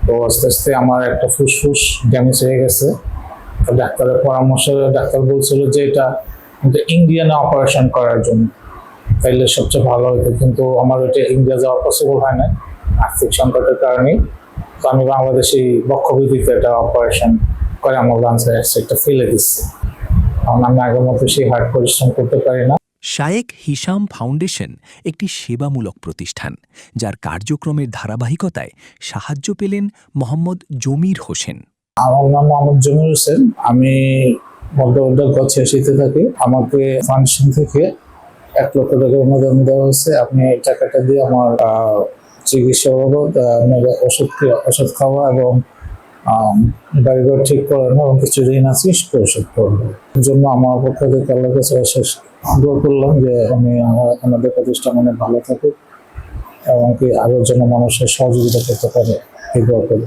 তো আস্তে আস্তে আমার একটা ফুসফুস ড্যামেজ হয়ে গেছে। তো ডাক্তারের পরামর্শে ডাক্তার বলছিল যে এটা কিন্তু ইন্ডিয়ানে অপারেশন করার জন্য, তাইলে সবচেয়ে ভালো হতো, কিন্তু আমার ওইটা ইন্ডিয়া যাওয়া পসিবল হয় না আর্থিক সংকটের কারণে। তো আমি বাংলাদেশি বক্ষবিধিতে একটা অপারেশন করে আমার লাঞ্চের অ্যাসেটটা ফেলে দিচ্ছি, কারণ আমি আগের মতো সেই হার্ড পরিশ্রম করতে পারি না। শায়েখ হিশাম ফাউন্ডেশন একটি সেবামূলক প্রতিষ্ঠান, যার কার্যক্রমের ধারাবাহিকতায় সাহায্য পেলেন মোহাম্মদ জমির হোসেন। আমার নাম মোহাম্মদ জমির হোসেন, আমি মধ্যবর্তী গছিয়াশিতে থাকি। আমাকে ফাউন্ডেশন থেকে 1 লক্ষ টাকা অনুদান দেওয়া হয়েছে। আপনি এই টাকাটা দিয়ে আমার চিকিৎসা বাবদ ওষুধ খাওয়া এবং বাড়িঘর ঠিক করানো এবং কিছু ঋণ আছে পরিশোধ করবো। এর জন্য আমার পক্ষ থেকে আল্লাহর কাছে অশেষ দোয়া করলাম যে আমি আমাদের প্রতিষ্ঠান অনেক ভালো থাকুক এবং কি আরো যেন মানুষের সহযোগিতা করতে পারে, এই দোয়া করি।